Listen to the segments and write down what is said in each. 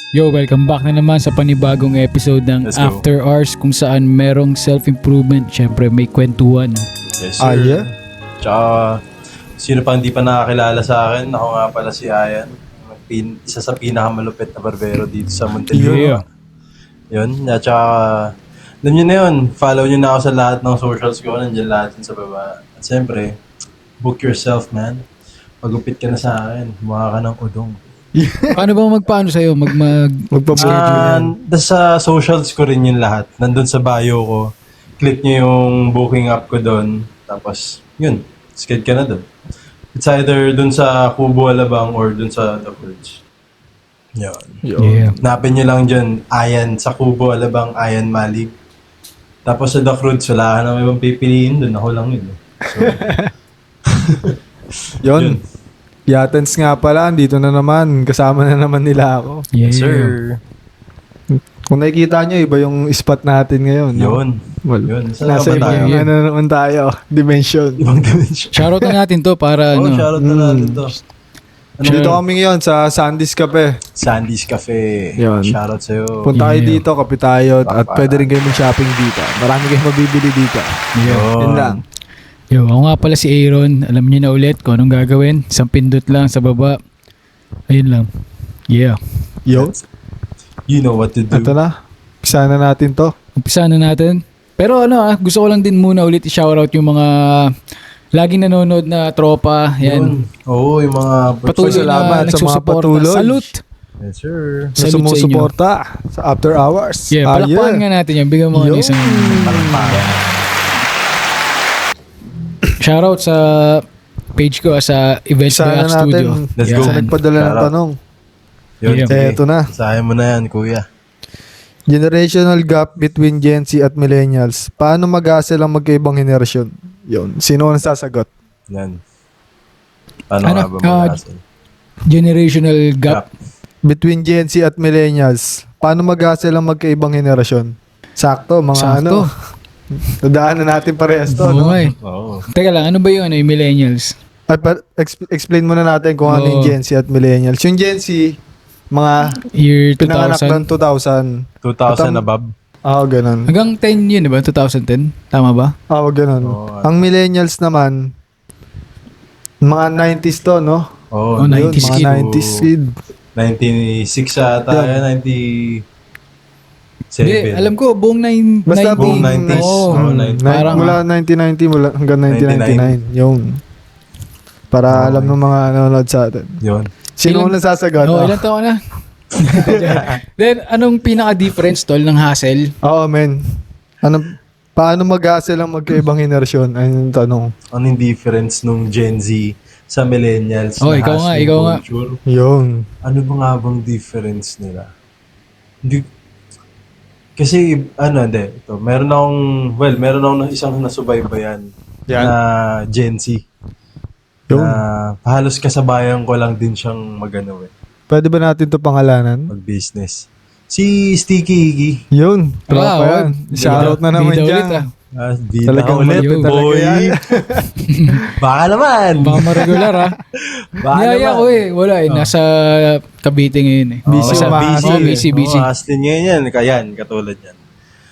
Yo, welcome back na naman sa panibagong episode ng Let's go. After Hours kung saan merong self-improvement. Syempre may kwentuhan. Yes, sir. Yeah? Tsaka, sino pa hindi pa nakakilala sa akin? Ako nga pala si Ayan. Isa sa pinakamalupit na barbero dito sa Montevideo. Yeah. Yun. At tsaka, alam nyo na yun. Follow nyo na ako sa lahat ng socials ko. Nandiyan lahat yun sa baba. At siyempre, book yourself, man. Pagupit ka na sa akin. Mukha ka ng udong. Paano ba magpaano sa'yo? Magpabook Sa socials ko rin yung lahat. Nandun sa bio ko. Click nyo yung booking app ko doon. Tapos, yun. Sked ka na doon. It's either doon sa Kubo Alabang or doon sa The Verge. Yun. Yeah. Napin nyo lang dyan. Ayan. Sa Kubo Alabang, Ayan Malik. Tapos sa The Fruits, wala ka na may ibang pipiliin doon. Ako lang yun. So, Yun. Yatens nga pala, dito na naman. Kasama na naman nila ako. Yeah. sir. Kung nakikita nyo, iba yung spot natin ngayon. No? Yun. Well, Yun. Saan nasa ba tayo? ibang Yeah. ano naman tayo. Dimension. Ibang dimension. Shoutout na natin to para Shoutout na natin to. Dito kami ngayon sa Sandy's Cafe. Sandy's Cafe. Yun. Shoutout sa'yo. Punta kayo Yeah. dito, kape tayo. At pwede rin kayo mag-shopping dito. Marami kayong mabibili dito. Yun lang. Yo, ako nga pala si Aaron. Alam niyo na ulit kung anong gagawin. Isang pindot lang sa baba. Ayun lang. Yeah. Yo, You know what to do. ito na. Pisa na natin to. Umpisa na natin. Pero gusto ko lang din muna ulit i-shoutout yung mga laging nanonood na tropa. Yan. Oo, yung mga Patuloy na Salamat sa mga nagsusuporta. patuloy. Salute. Yes, sir. Sa Salute sa inyo. sumusuporta sa After Hours. Yeah, palakpakan nga natin yan. Bigyan mo Yo. ng isang shoutout sa page ko sa Events Pisa by na Act Studio. natin. Let's Yan. go. Sa nagpadala ng Shoutout. tanong. Yun, Yeah. sige. Eto na. Sahin mo na yan, kuya. Generational gap between Gen Z at Millennials. Paano mag-asel ang magkaibang henerasyon? Yun. Sino ang sasagot? Yan. Paano Ano? nga ba mag-asal? Generational gap. Between Gen Z at Millennials. Paano mag-asel ang magkaibang henerasyon? Sakto, mga Sakto. Nadaanan natin parehas to, Oo no? nga eh. Oo. Teka lang, ano ba yung yung millennials? At explain muna natin kung ano yung Oo. Gen Z at Millennials. Yung Gen Z, mga Year pinanganak 2000? ng 2000. 2,000 above. Ganun. Hanggang 10 yun, di ba? 2010? Tama ba? Ganun. Oo. Ang Millennials naman, mga 90s to, no? Oo. Oh, Yun, 90s mga kid. 90s kid. 96 ata Yan. yan. 97. Hindi, alam ko, buong Basta 90s. buong 90s. Oo. Oo, 90s. Parang- Mula 1990 hanggang 1999. Yung para alam ng mga nanonood sa atin. Yun. Sino Ilan- unang sasagot? Oo, ilang taon na? Then, anong pinaka-difference, tol, ng hassle? Oo, men. Paano mag-hassle ang magkaibang henerasyon? Ayun yung tanong. Ano yung difference nung Gen Z sa millennials? Oh, na ikaw nga, hustling ikaw nga. culture? Yun. Ano ba nga bang difference nila? Hindi, kasi, meron akong isang nasubaybayan na Gen Z. Yun. Na halos kasabayan ko lang din siyang Pwede ba natin to pangalanan? mag-business. Si Sticky Iggy. Yun. Tropa Wow, yan. Shoutout na naman bida dyan. ulit, Di Talagang na ulit, malupit talaga boy. yan. Baka naman. Baka ma-regular, ha? Baka Niyaya naman. ko eh. Wala eh. Nasa Cavite ngayon eh. Busy Basta- umahasel Oo, busy, busy. Hustlin ngayon yan. Kayan, katulad yan.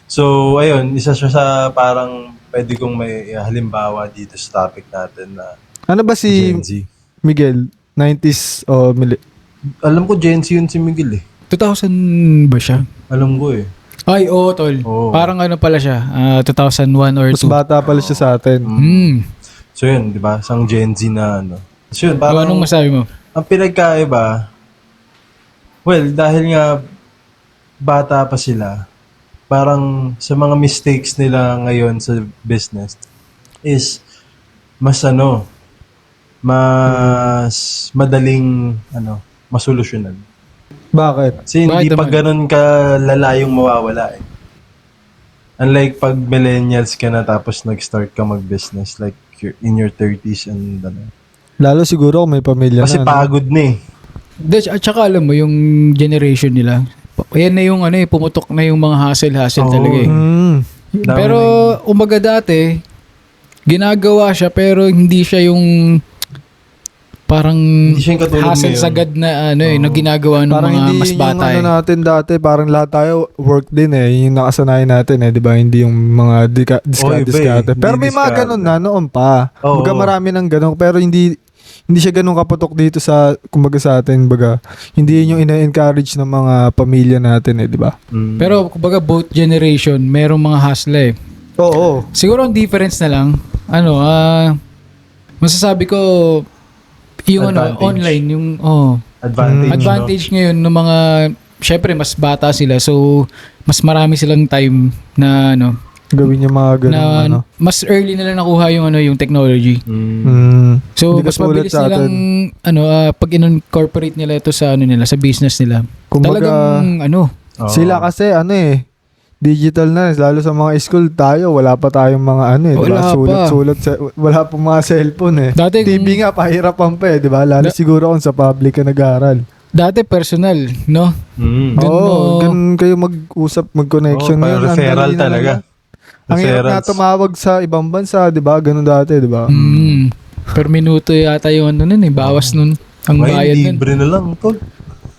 So, ayun, isa siya sa parang pwede kong may halimbawa dito sa topic natin na Ano ba si Gen Z. Miguel? 90s o Alam ko Gen Z yun si Miguel eh. 2000 ba siya? Alam ko eh. Ay, oo, tol. Oo. Parang ano pala siya, 2001 or mas 2. bata pala siya sa atin. So yun, di ba? Isang Gen Z na ano. So yun, So, parang anong masabi mo? ang pinagkaiba, well, dahil nga bata pa sila, parang sa mga mistakes nila ngayon sa business is mas madaling masolusyonan. Bakit? Kasi hindi Bakit pa naman? ganun kalala yung mawawala eh. Unlike pag millennials ka na tapos nag-start ka mag-business like in your 30s and Lalo siguro kung may pamilya kasi na. pagod na eh. At saka alam mo, yung generation nila, yan na yung pumutok na yung mga hassle-hassle Oo. talaga eh. Dami Pero umaga dati, ginagawa siya pero hindi siya yung parang Hindi siya yung katulad hassle ngayon. sagad na na ginagawa ng Parang mga hindi mas yun bata yung ano natin dati, parang lahat tayo work din yung nakasanayan natin di ba? Hindi yung mga iba diskarte. Hindi Pero may mga diskarte. ganun na noon pa. Oo. Baga marami ng ganun, pero hindi siya ganun kaputok dito sa, kumbaga sa atin, baga, hindi yun yung ina-encourage ng mga pamilya natin di ba? Mm. Pero kumbaga both generation, merong mga hustle Oo. Siguro ang difference na lang, masasabi ko, yung Advantage. online, yung, Advantage, advantage ngayon ng mga, syempre mas bata sila, so mas marami silang time na, Gawin yung mga ganun, na mas early na lang nakuha yung, yung technology. No? So, Hindi mas katulad mabilis sa nilang, pag in-incorporate nila ito sa, nila, sa business nila. Kumbaga, Talagang, Oo. sila kasi digital na, lalo sa mga school tayo, wala pa tayong mga Wala pa. sulat, wala pa mga cellphone Dati, TV nga, pahirapan pa di ba? Lalo siguro kung sa public ka nag-aaral. dati personal, no? Mm. Dun Oo, mo- ganun kayo mag-usap, mag-connection. Parang Ngayon, ang referral dali na talaga. lang. Ang hirap na tumawag sa ibang bansa, di ba? Ganun dati, di ba? Per minuto yata yung bawas nun. Ang Ngayon, bayad nun. libre na lang, tol.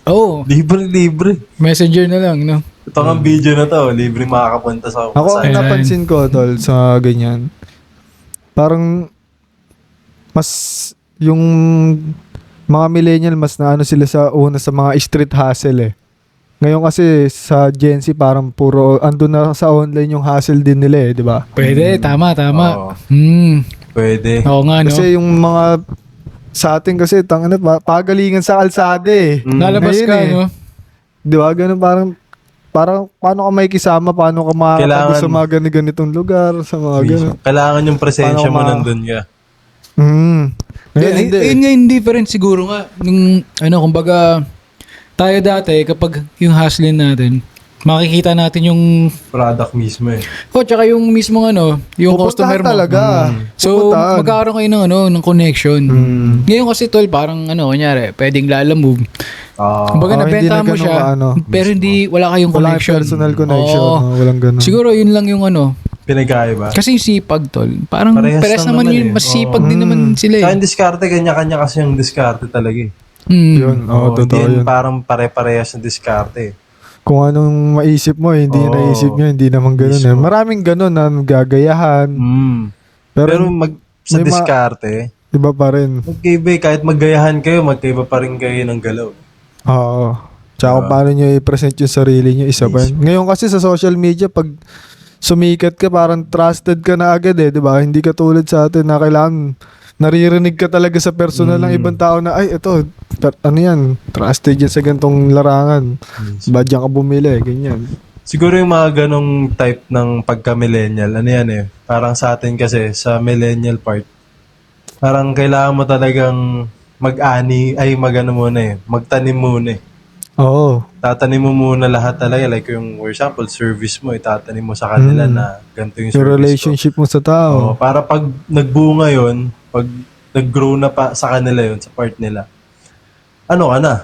Oo, Libre. messenger na lang, no? Ito ang video na to, libre makakapunta sa Ako, ang Ayan. napansin ko, tol, sa ganyan, parang mas yung mga millennial, mas naano sila sa una sa mga street hustle Ngayon kasi sa Gen Z parang puro andun na sa online yung hustle din nila di ba? Pwede, tama. Oo. Pwede. Oo nga, no? Kasi yung mga sa atin kasi pagalingan sa kalsada Lalabas Ngayon ka, no? Di ba? Ganun parang paano ka makikisama, paano ka makakatabi sa mga ganitong lugar, sa mga ganun. Kailangan yung presensya Paano mo ka nandun ka. Ngayon, hindi. Yun nga yung difference siguro nga. Yung, kumbaga, tayo dati, kapag yung hustling natin, makikita natin yung, Product mismo tsaka yung mismong yung Pupuntahan customer mo. talaga. So, Pupuntahan. magkakaroon kayo ng connection. Ngayon kasi tol, parang kunyari, pwedeng lalamove. Kumbaga hindi nabenta na mo ganun siya, pero hindi, wala kayong Walang connection. personal connection. Oo. Walang ganun. Siguro yun lang yung Pinagkaiba. kasi yung sipag tol, parang Parehas pares lang naman naman yun, eh. masipag Oo. din naman sila Kaya yung diskarte, kanya-kanya kasi yung diskarte talaga Yun, Oo, totoo hindi yun. parang pare-parehas ng diskarte. Kung anong maisip mo, hindi Oo. naisip nyo, hindi naman ganun Mismo. Maraming ganun na gagayahan. Pero Pero, sa may diskarte, iba pa rin. magkaiba kahit maggayahan kayo, magkaiba pa rin kayo ng galaw. Oo. Tsaka kung paano nyo i-present yung sarili nyo, isa pa yun. Ngayon kasi sa social media, pag sumikat ka, parang trusted ka na agad di ba? Hindi ka tulad sa atin na kailangan naririnig ka talaga sa personal ng ibang tao na, ay, ito, ano yan, trusted yan sa gantong larangan. Ba diyan ka bumili, ganyan. Siguro yung mga ganong type ng pagka-millennial, parang sa atin kasi, sa millennial part, parang kailangan mo talagang magtanim muna Oo. Tatanim mo muna lahat talaga, like yung, for example, service mo, itatanim mo sa kanila na ganito yung Yung service relationship mo sa ko. tao. Para pag nagbunga yun, pag nag-grow na pa sa kanila yun, sa part nila, ano ka na?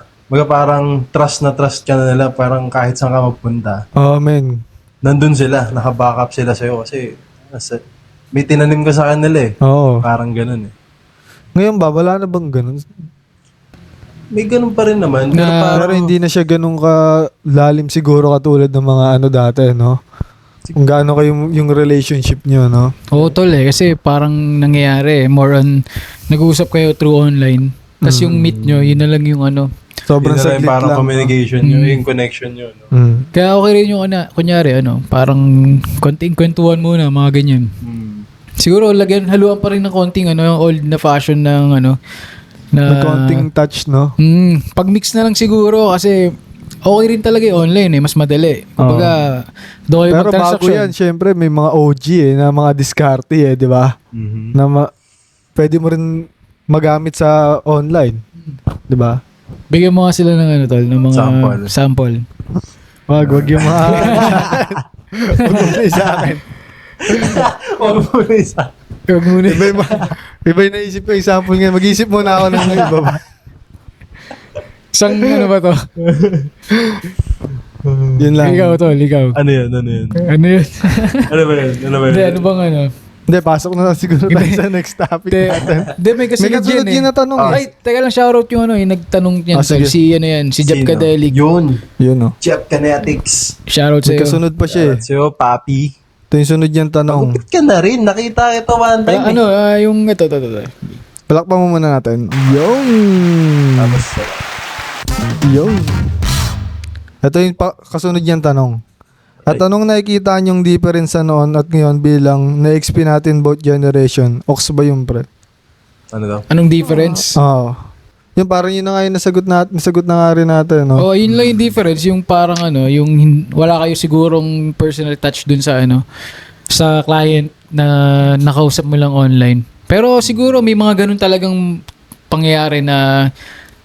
Parang trust ka na nila, parang kahit saan ka magpunta, Amen. nandun sila, naka-backup sila sa'yo kasi may tinanim ka sa kanila Oo. Parang ganun Ngayon ba, wala na bang ganun? May ganun pa rin naman. Pero parang, Pero hindi na siya ganun lalim siguro katulad ng mga dati, no? Kung gaano kayo yung relationship nyo, no? Oo tol kasi parang nangyayari more on nag-uusap kayo through online. Tapos yung meet nyo, yun na lang yung Sobrang yun na rin saglit parang lang. communication nyo, yung connection nyo. No? Kaya okay rin yung kunyari parang konting kwentuhan muna, mga ganyan. Siguro haluan pa rin ng konting yung old na fashion ng na May konting touch, no? pag mix na lang siguro kasi okay rin talaga yung online mas madali. Kumbaga, doon kayo Pero bago mag-transaction. yan, syempre may mga OG na mga diskarte di ba? Na pwede mo rin magamit sa online. Di ba? Bigyan mo nga sila ng tol, ng mga sample. Wag yung mga... Wag mo sa akin. Huwag mo na isa. Huwag muna. Iba yung naisip ko, example nga. Mag-isip muna ako ng iba ba? Isang ba to? Yun lang. Ikaw tol, ikaw. Ano yun? Ano yun? Ano ba yun? Hindi, ano bang Hindi, pasok na lang siguro tayo sa next topic natin. Hindi, may May kasunod kasunod yan yun na tanong eh. Ay, teka lang, shoutout yung ano, yung nagtanong niyan. Ah, sige. Si ano yan, si Jeff Sino? Cadelic. Yun. Yun o. Jeff Kinetics. Shoutout May sa'yo. kasunod pa siya eh. So, Papi. Ito yung sunod yung tanong. Magupit ka na rin. Nakita ito one time. Ano, yung ito. Palakpan mo muna natin. Yung. Tapos, Yung. Ito yung kasunod yung tanong. At anong nakikita niyong difference sa noon at ngayon bilang na-XP natin both generation? Ox ba yung pre? ano daw? Anong difference? Oo. Yung parang yun na nga yung nasagot na nga rin natin, no? Oh, yun lang yung difference, yung parang ano, yung wala kayo sigurong personal touch dun sa ano, sa client na nakausap mo lang online. Pero siguro may mga ganun talagang pangyayari na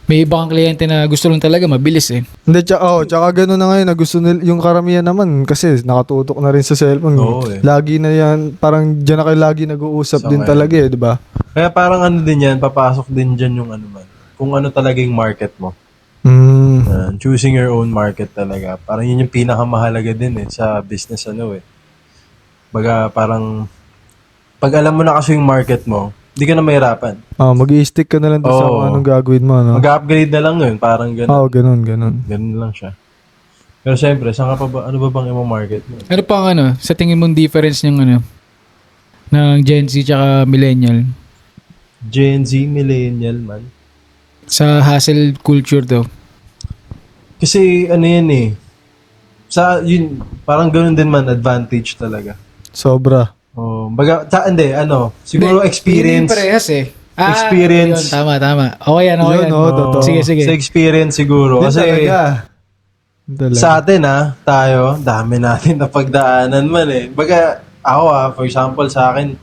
may ibang kliyente na gusto lang talaga mabilis eh. Hindi, tsaka gano'n na ngayon na gusto nila, yung karamihan naman kasi nakatutok na rin sa cellphone. Oo, eh. Lagi na yan, parang dyan na kayo lagi nag-uusap Sa din ngayon. talaga eh, di ba? Kaya parang ano din yan, papasok din dyan yung ano man. Kung ano talaga yung market mo. Choosing your own market talaga. Parang yun yung pinakamahalaga din eh sa business ano eh. Baga parang pag alam mo na kasi yung market mo, hindi ka na mahirapan. Mag-i-stick ka na lang doon sa Oo. kung anong gagawin mo, no? Mag-upgrade na lang yun, parang gano'n. Oo, ganun. Ganun lang siya. Pero siyempre, saan ka pa ba, ano ba bang imong market mo? Ano pang ano, sa tingin mong difference ng ano, ng Gen Z tsaka Millennial? Gen Z, millennial man. Sa hustle culture daw. Kasi ano yan eh, yun, parang gano'n din man, advantage talaga. Sobra. Oh, baga, hindi, siguro experience. Hindi parehas eh. Experience. Yun, tama. Okay yan. Yun, totoo. Sige. Sa experience siguro. Yun Kasi talaga. Yun talaga. sa atin tayo, dami natin na pagdaanan man eh. Baga, ako for example sa akin,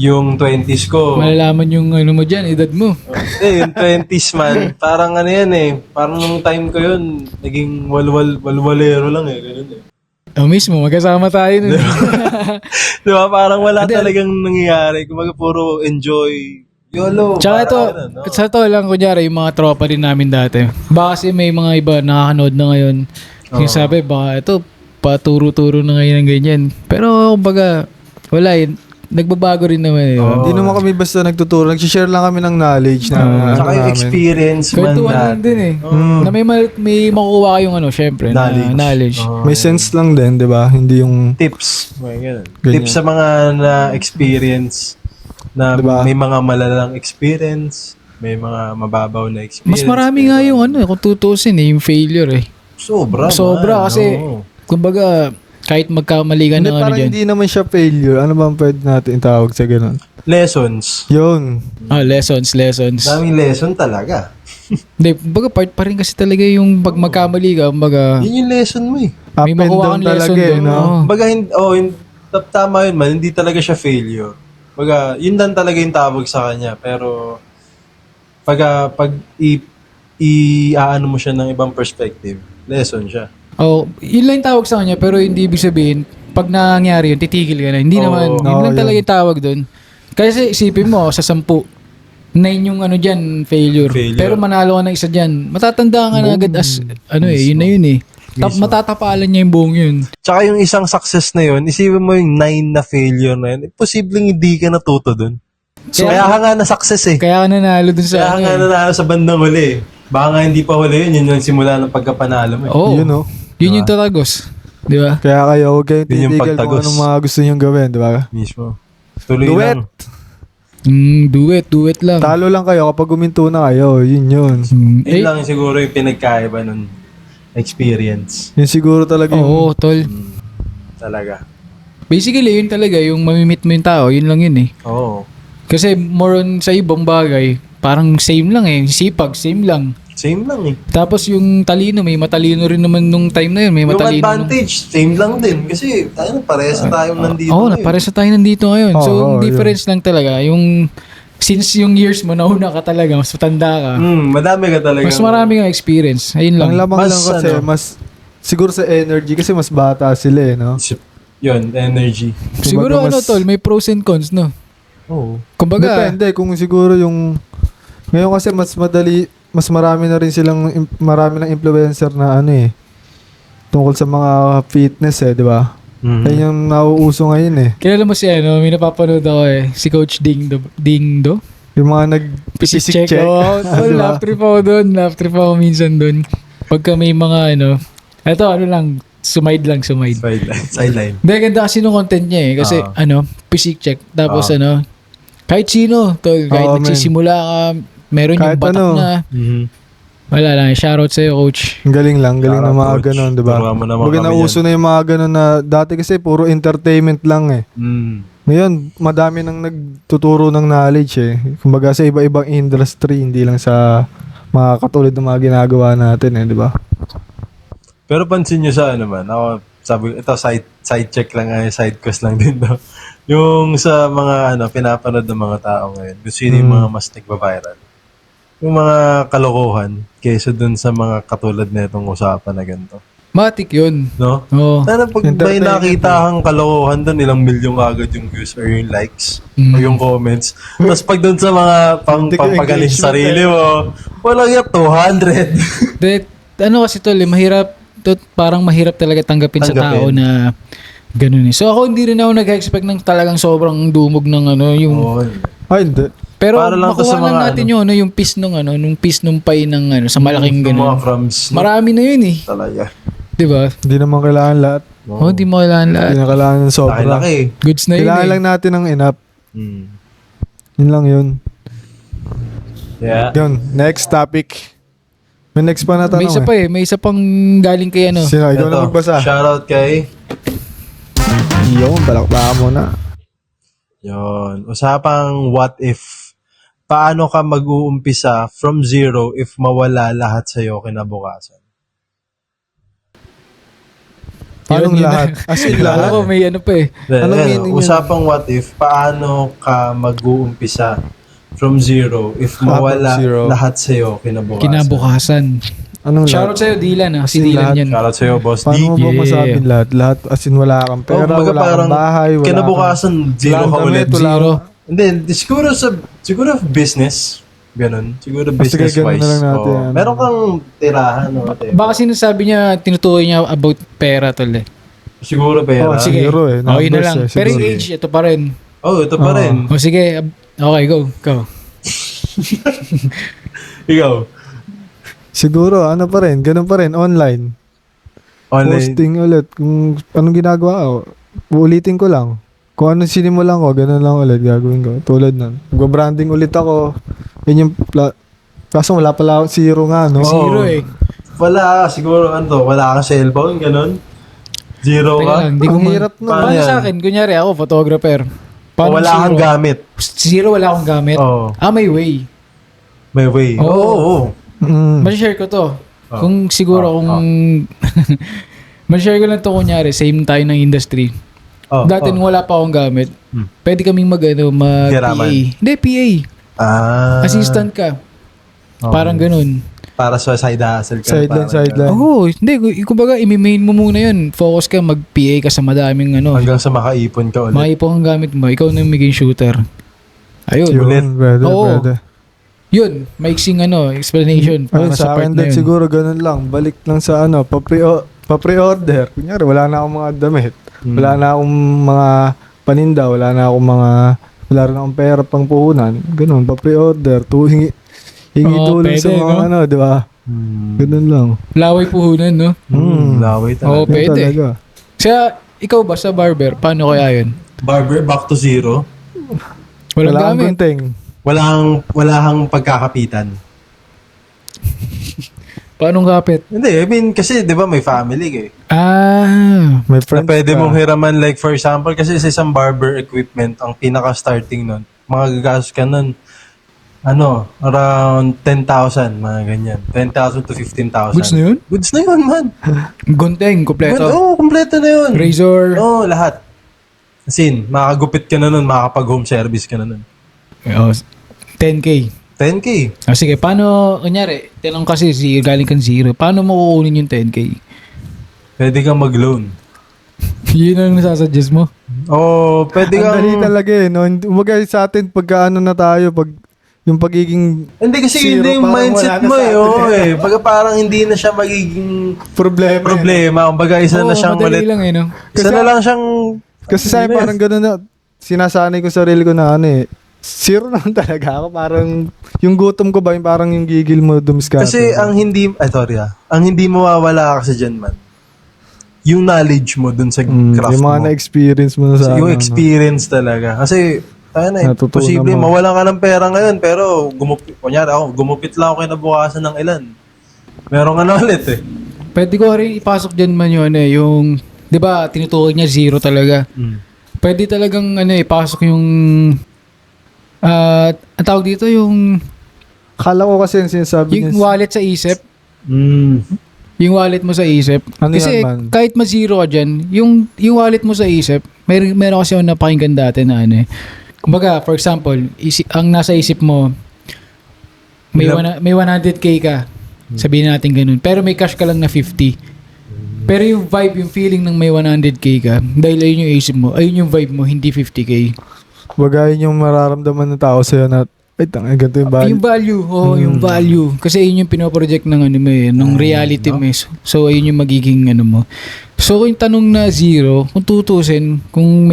yung 20s ko. Malalaman yung ano mo dyan, edad mo. Yung 20s man, parang ano yan eh. Parang nung time ko yun, naging walwalero lang eh. Ganun eh. Mismo, magkasama tayo nun. Di ba? Parang wala talagang nangyayari. Kumaga puro enjoy. YOLO. Tsaka ito, parang ano, no? sa to lang, kunyari, yung mga tropa din namin dati. Baka kasi may mga iba nakakanood na ngayon. Yung sabi, baka ito, paturo-turo na ngayon ng ganyan. Pero, kumbaga, wala yun. Nagbabago rin naman eh. Hindi naman kami basta nagtuturo. Nag-share lang kami ng knowledge na Tsaka yung namin. experience man Kwentuhan lang natin. din eh. Na may makukuha kayong ano, syempre, knowledge. May sense lang din, di ba? Hindi yung... Tips. May ganun. Ganyan. Tips sa mga na-experience na Diba? may mga malalang experience, may mga mababaw na experience. Mas marami nga yung ano, kung tutusin eh, yung failure eh. Sobra man, kasi, oo. kumbaga, kahit magkamali ka Hindi, ng ano parang dyan. hindi naman siya failure. Ano bang pwede natin itawag sa ganun? Lessons. Yun. Lessons. Daming lesson talaga. Hindi, kumbaga part pa rin kasi talaga yung pag magkamali ka, kumbaga, Yun yung lesson mo eh. Up may and makuha down kang lesson talaga eh, doon. no? Oo. Baga, tama yun man, hindi talaga siya failure. Baga, yun lang talaga yung tawag sa kanya. Pero, pag i-aano mo siya ng ibang perspective, lesson siya. Yun lang yung tawag sa kanya, pero hindi ibig sabihin, pag nangyari yun, titigil ka na. Hindi Oo. naman, yun Oo, lang talaga yun. yung tawag doon. Kasi isipin mo, sa 10, 9 yung ano dyan, failure. Pero manalo ka ng isa dyan, matatanda ka na agad as, yun na yun eh. Matatapalan niya yung buong yun. Tsaka yung isang success na yun, isipin mo yung 9 na failure na yun, posibleng hindi ka natuto dun. So, kaya ka nga na success eh. Kaya ka nanalo dun Kaya sa ka nga nanalo sa bandang huli eh. Baka nga hindi pa huli yun, yun yung simula ng pagkapanalo mo eh. Oo. Yun, no? Yun yung tatagos. Di ba? Kaya kayo, huwag kayong Yun yung titigil kung pagtagos. anong mga gusto niyong gawin, di ba? Mismo. Tuloy Duet! lang. Do it lang. Talo lang kayo kapag guminto na kayo. Yun. Yun lang siguro yung pinagkaiba nun. Experience. Yun siguro talaga yung... Oo, tol. Talaga. Basically, yun talaga, yung mamimit mo yung tao, yun lang yun eh. Oo. Kasi more on sa ibang bagay, parang same lang eh. Sipag, same lang. Same lang eh. Tapos yung talino, may matalino rin naman nung time na yun. May Yung matalino. advantage, same lang din. Kasi tayo parehas na tayong nandito. Oo, ngayon. pares na tayo nandito ngayon. So, Oo, yung difference lang talaga, yung since yung years mo, nauna ka talaga, mas matanda ka. Madami ka talaga. Mas marami kang experience. Ayun lang. Ang lamang Mas lang kasi, ano? siguro sa energy kasi mas bata sila eh, no? Yun, energy. Siguro Kumbaga, ano tol, may pros and cons, no? Oo. Kumbaga, Depende kung siguro yung... Ngayon kasi mas marami na rin marami ng influencer na ano eh, tungkol sa mga fitness eh, di ba? Mhm. Yan yung nauuso ngayon eh. Kilala mo si may napapanood ako si Coach Dingdo. Yung mga Physics nag-physics check. Oo, Diba? laugh trip ako doon. Laugh trip ako minsan doon. Pagka may mga eto lang, sumide. Sideline. Hindi, ganda kasi nung content niya Kasi physics check. Tapos kahit sino, tol, kahit Oo, man. nagsisimula ka, meron Kahit yung batak ano. na. Mhm. Wala lang, shoutout sa'yo, Coach. Ang galing lang, galing ng Shoutout, mga coach. ganon, diba? Turuan mo naman Baga kami nauso na yung mga ganon na dati kasi puro entertainment lang eh. Ngayon, madami nang nagtuturo ng knowledge eh. Kumbaga sa iba-ibang industry, hindi lang sa mga katulad ng mga ginagawa natin eh, di ba? Pero pansin nyo sa ako, sabi, ito side check lang, side quest lang din daw. Yung sa mga pinapanood ng mga tao ngayon, kung sino yung mga mas nagba-viral. Yung mga kalokohan, kaysa dun sa mga katulad na itong usapan na ganito. Matik yun. No? Oo. Sana pag may Entertainment nakita kang kalokohan doon, ilang milyon agad yung views or yung likes o yung comments. Tapos pag doon sa mga Hindi ka pampagaling engagement sarili mo, walang yan, 200. De, kasi tol, parang mahirap talaga tanggapin sa tao na ganun So ako hindi rin ako nag-expect ng talagang sobrang dumog ng yung... Oo. Ay, hindi. Pero Para lang to makuha sa lang mga natin yung piece nung piece nung pie ng sa malaking Yung mga ganun. crumbs. Marami na yun Talaga. Di ba? Hindi naman kailangan lahat. Di mo kailangan lahat. Hindi na kailangan ng sobra. Laki-laki. Goods na yun Kailangan lang natin ng enough. Yun lang yun. Yeah. Yun, next topic. May next pa na tanong May isa pa may isa pang galing kay Sino, ikaw na magbasa. Shoutout kay... Yun, balakbaka mo na. Yun. Usapang what if. Paano ka mag-uumpisa from zero if mawala lahat sa'yo kinabukasan? Anong Yun, lahat? As in Alam lahat? ko may pa Anong meaning yun? Usapang what if. Paano ka mag-uumpisa from zero if mawala from zero. lahat sa'yo kinabukasan? Kinabukasan. Anong Shoutout sa'yo, Dylan. Si As in Dylan lahat. yan. Shoutout sa'yo, Boss D. Paano mo ba Yeah. masabing lahat? Lahat as in wala kang pera, Kumbaga wala kang bahay, wala kinabukasan, zero kang ka ulit. damit, wala Zero. kang- Hindi, siguro business. Ganun. Siguro Sige, business-wise. ganun na lang natin, Oo. Meron kang tirahan. Whatever. Baka sinasabi niya, tinutukoy niya about pera tol Siguro pera. Oh, sige. Siguro Okay na numbers lang. eh, Pero yung siguro. age, ito pa rin. Ito pa rin. O sige, okay, go. Ikaw. Siguro, ano pa rin, ganun pa rin, online. Online. Posting ulit. Kung anong ginagawa ko, uulitin ko lang. Kung anong sinimulan ko, ganun lang ulit gagawin ko. Tulad nun. Mag-branding ulit ako. Yun yung kaso wala pala ako, zero nga, no? Zero Wala, siguro wala kang cellphone, ganun. Zero Teka ka. lang, di ko Ang hirap nun. Paano Paano yan? sa akin? Kunyari ako, photographer. O wala kang zero? gamit. Zero, wala akong gamit. Oo. May way. May way. Oo. Oo. Mm. Share ko to. Oh. Kung siguro kung... share ko lang to kunyari, same tayo ng industry. Oh, Dati nung wala pa akong gamit, pwede kaming mag-PA. Hiraman. Hindi, PA. Assistant ka. Oo. Parang ganun. Para sa side hustle ka. Sideline. Oo, hindi. Kumbaga, i-main mo muna yun. Focus ka, mag-PA ka sa madaming Hanggang sa makaipon ka ulit. maipong ang gamit mo. Ikaw na yung maging shooter. Ayun. Ulit. Yun, pwede, Oo. pwede. Yun, maiksing explanation para Ayun, sa sa part akin na din yun. siguro ganun lang. Balik lang sa pa-pre-order. Kunyari, wala na akong mga damit. Wala na akong mga paninda. Wala rin akong pera pang puhunan. Ganun, pa-pre-order. Hingi Oo, tulong pwede, sa mga no? di ba? Ganun lang. Laway puhunan, no? Laway Oo, talaga. pwede. Yun talaga. Kaya, ikaw ba sa barber, paano kaya yun? Barber, back to zero. Walang Wala kang gamit. gunting. Wala kang pagkakapitan. Paano kapit? Hindi, I mean, kasi di ba may family ka eh. May Na friends pwede ka. mong hiraman, like for example, kasi sa isang barber equipment, ang pinaka-starting nun, mga gagastos ka nun, around 10,000, mga ganyan. 10,000 to 15,000. Goods na yun? Goods na yun, man. Gunting, kompleto. Oo, kompleto na yun. Razor. Oo, lahat. As in, makakagupit ka na nun, makakapag-home service ka na nun. Oh, 10K. 10K. Sige, paano, kunyari, tinanong kasi galing kang zero, paano mo kukunin yung 10K? Pwede kang mag-loan. Yun ang nasasuggest mo? Oo, pwede Ang kang... dali talaga eh. No? Umaga sa atin, pagka na tayo, pag yung pagiging Hindi kasi Zero, hindi yung parang mindset wala na mo sa eh. atin Oo eh. Baga parang hindi na siya magiging problema. problema. Kumbaga isa na siyang madali ulit. lang eh, no? Isa na lang siyang... Kasi sa akin parang gano'n na, sinasanay ko sarili ko na ano eh, zero naman talaga ako. Parang, yung gutom ko ba, yung parang yung gigil mo dumiskarte. Kasi ang hindi... Ang hindi mawawala kasi dyan man, yung knowledge mo dun sa craft yung mga mo. na-experience mo na sa Yung ano, experience talaga. Kasi, Natutunan posible, mo. mawalan ka ng pera ngayon, pero kunyari ako, gumupit lang ako kinabukasan ng ilan. Meron ka na ulit eh. Pwede ko rin ipasok dyan man yun eh, yung, di ba, tinutukoy niya zero talaga. Pwede talagang, ipasok yung, ang tawag dito, yung Akala ko kasi yung sinasabi yung niya, wallet sa isip. Mm. Yung wallet mo sa isip. Ano Kasi yan, man? kahit ma-zero ka dyan, yung wallet mo sa isip, meron kasi ako napakinggan dati na ano eh. Kumbaga, for example, ang nasa isip mo, may 100k ka. Sabihin natin ganun. Pero may cash ka lang na 50. Pero yung vibe, yung feeling ng may 100k ka, dahil ayun yung isip mo, ayun yung vibe mo, hindi 50k. wagayin yung mararamdaman ng tao sa'yo na, ay, tanga, ganito yung value. Yung value, yung value. Kasi ayun yung pinoproject ng ano mo eh, ng reality mo eh. So ayun yung magiging ano mo. So yung tanong na zero, kung tutusin, kung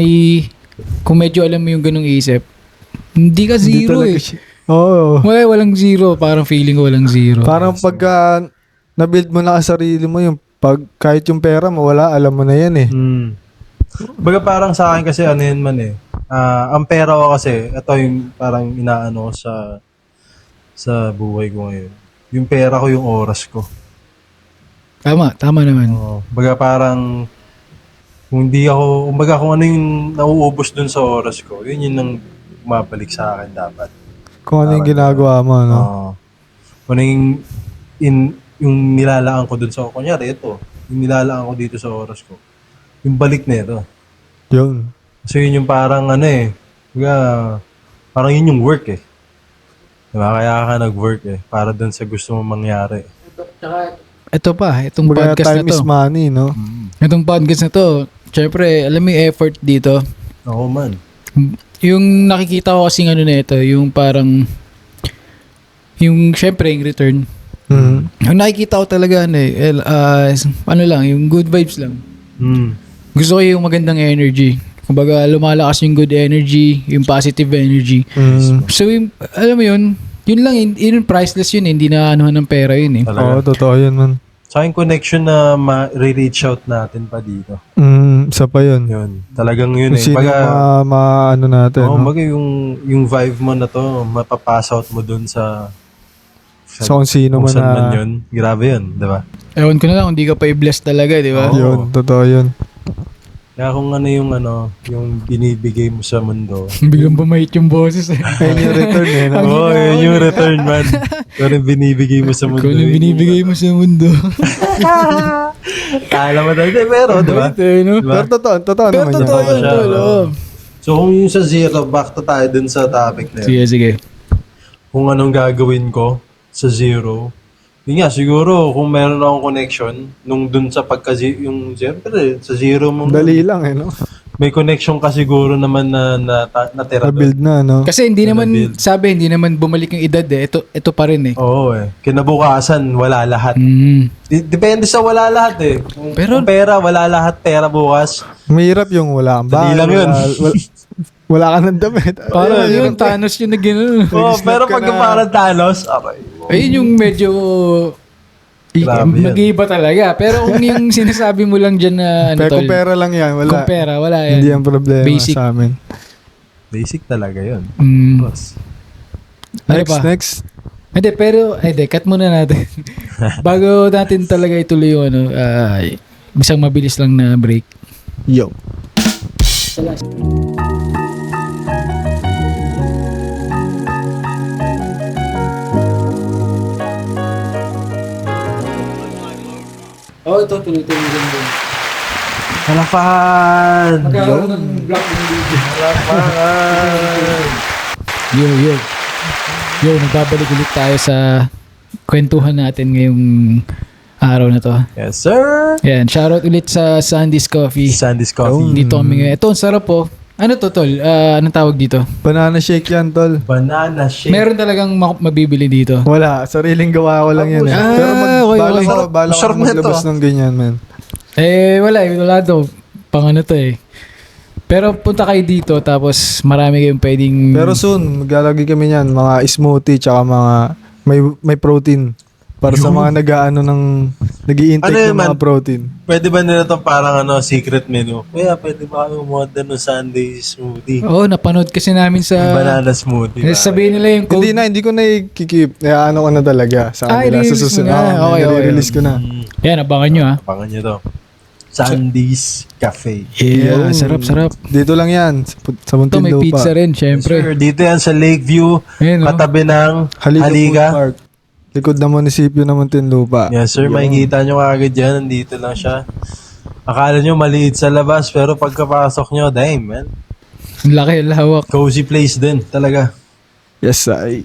medyo alam mo yung ganung isip, hindi ka Hindi zero talaga eh. siya. Oo. Walang zero, parang feeling ko walang zero. Parang pagka na-build mo na sa sarili mo, yung kahit yung pera mo, wala, alam mo na yan eh. Baga parang sa akin kasi ano yun man eh. Ang pera ko kasi, ito yung parang inaano ko sa buhay ko ngayon. Yung pera ko, yung oras ko. Tama naman. Baga parang kung kung ano yung nauubos dun sa oras ko, yun ang mabalik sa akin dapat. Kung ano yung ginagawa mo, no? Kung ano yung nilalaan ko dun sa, kunyari ito, yung nilalaan ko dito sa oras ko, yung balik na ito. Yun. So yun yung parang parang yun yung work eh. Diba? Kaya ka nag-work eh, para dun sa gusto mong mangyari. Ito pa, itong Kumbaga, podcast na time to. is money, no? Itong podcast na to, syempre, alam mo yung effort dito. Oo man. Yung nakikita ko kasing ano na ito, yung parang, yung syempre, yung return. Yung nakikita ko talaga, yung good vibes lang. Gusto ko yung magandang energy. Kumbaga, lumalakas yung good energy, yung positive energy. So, alam mo yun lang, yun priceless yun, hindi na anuhan ng pera yun eh. Oo, totoo yun, man. Sa aking connection na ma-reach out natin pa dito. Isa pa yun. Yun. Talagang yun Kung eh. sino yung ano natin, no? Baga yung vibe mo na to, mapapass out mo dun sa Kung sino man saan na. man yun. Grabe yun, di ba? Ewan ko na lang, hindi ka pa i-bless talaga, di ba? Oo. Yun, totoo yun. Kaya kung yung binibigay mo sa mundo. Biglang bumait yung boses eh. Ayun yung return eh, no? Oo, yun yung return man. Kung yung binibigay mo sa mundo. Kung anong binibigay mo sa mundo. Kala mo dati, pero, di ba? No? Diba? Pero totoo Pero naman yun. totoo yun, siya, tol. oo. So kung yung sa zero, back to tayo dun sa topic na yun. Sige. Kung anong gagawin ko sa zero, yun nga, siguro kung meron akong connection, nung dun sa yung siyempre, sa zero mo, Dali lang eh, no? may connection ka siguro naman na natira doon. Na-build na, no? Kasi hindi naman, build. hindi naman bumalik yung edad eh. Ito pa rin eh. Oo eh. Kinabukasan, wala lahat. Depende sa wala lahat eh. Kung pera, wala lahat. Pera bukas. Mahirap yung wala kang Dali lang yun. Wala ka ng damit. Parang yun, Thanos yun na gano'n. Oo, pero ka pag na. parang Thanos, okay. Ayun yung medyo Grabe yan. mag-iiba talaga. Pero kung yung sinasabi mo lang dyan na Pero kung pera lang yan, wala. kung pera, wala yan. Hindi ang problema Basic. sa amin. Basic talaga yun. Mm. Ano pa? Next. Hindi, pero, cut muna natin. Bago natin talaga ituloy yung isang mabilis lang na break. Yo. Oh, ito, tuloy-tuloy din. Halapan! Magkakaroon ng black video. Halapan! Yo, nagbabalik ulit tayo sa kwentuhan natin ngayong araw na to. Yes, sir! Yan, shoutout ulit sa Sandy's Coffee. Sandy's Coffee. Dito kami ngayon. Ito, ang sarap po. Ano to, tol? Anong tawag dito? Banana shake yan, tol. Banana shake. Meron talagang mabibili dito. Wala, sariling gawa ko lang yan. Eh. Ah, Pero okay, bala okay. ko, bala ko Sarap na maglabas nito. ng ganyan, man. Wala to. Pang ano to eh. Pero punta kayo dito, tapos marami kayong pwedeng... Pero soon, maglalagay kami niyan, mga smoothie, tsaka mga, may protein. Para sa mga nag-aano ng, nag-i-intake Ano yun, ng mga man? protein. Pwede ba nila itong parang secret menu? Kaya pwede ba kami umorder ng Sunday smoothie? Oo, napanood kasi namin sa... Banana smoothie. Eh, sabihin nila yung code. Hindi ko na i-keep. Ano ko na talaga sa kanila. i-release Sa mo susunod. na. Okay, okay. I-release ko na. Yan, abangan nyo Pangan nyo to. Sundays Cafe. Yeah, Yun. sarap. Dito lang yan. Sa Ito may Muntinlupa. pizza rin, syempre. Sir, dito yan sa Lakeview, Ayun, no? katabi ng Haliga. Food Haliga. Park. Likod ng munisipyo ng Muntinlupa. Yes, sir. Makikita nyo agad yan. Nandito lang siya. Akala nyo maliit sa labas, pero pagkapasok nyo, damn, man. Ang laki, ang lawak. Cozy place din, talaga. Yes, ay.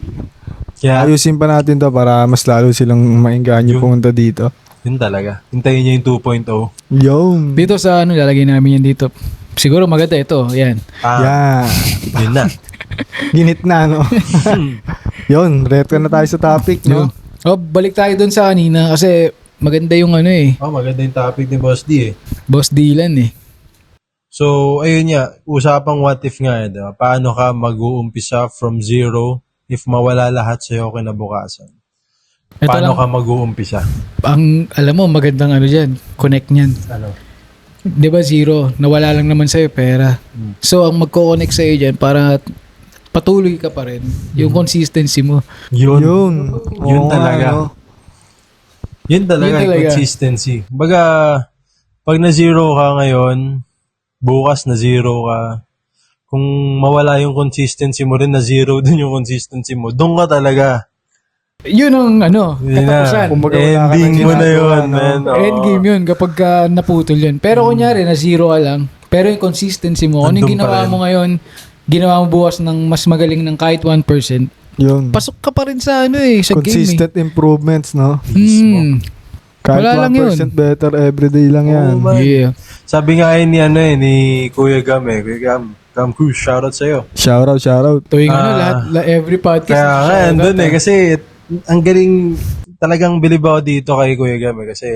Kaya, Ayusin pa natin to para mas lalo silang maingganyo pumunta dito. yun talaga. Hintayin nyo yung 2.0. Yung. Dito sa lalagay namin yan dito. Siguro maganda ito, yan. Yan. Yun na. Ginit na, no? Yun, reto na tayo sa topic, no? Balik tayo dun sa kanina kasi maganda yung Maganda yung topic ni Boss D eh. Boss Dylan eh. So, ayun nga, usapang what if nga, diba? Paano ka mag-uumpisa from zero if mawala lahat sa'yo kinabukasan? Ito Paano lang, ka mag-uumpisa? alam mo, magandang dyan, connect niyan. Ano? Di ba zero? Nawala lang naman sa'yo pera. So, ang magko-connect sa'yo dyan para patuloy ka pa rin. Yung consistency mo. Yun. Yun Yun talaga. Yun talaga, Yun talaga. consistency. Baga, pag na-zero ka ngayon, bukas na-zero ka, kung mawala yung consistency mo rin, na-zero din yung consistency mo, doon ka talaga. Yun ang Yun katapusan. na. Kumbaga wala ka Ending nang mo na ginagawa, yun, no? man. Oo. Endgame yun kapag naputol yun. Pero kunyari, na zero ka lang. Pero yung consistency mo, ano yung Nandun pa ginawa rin. mo ngayon, ginawa mo bukas ng mas magaling ng kahit 1%, Yun. pasok ka pa rin sa sa Consistent improvements, no? game eh. Kahit Wala lang 1% better everyday lang yan. Oo, man. Yeah. Sabi nga yun ni Kuya Gam eh. Kuya Gam Cruz, shoutout sa'yo. Shoutout. Tuwing Ah. every podcast. Kaya nga, shoutout, andun eh. Kasi ang galing, talagang bilib ako dito kay Kuya Gam eh. Kasi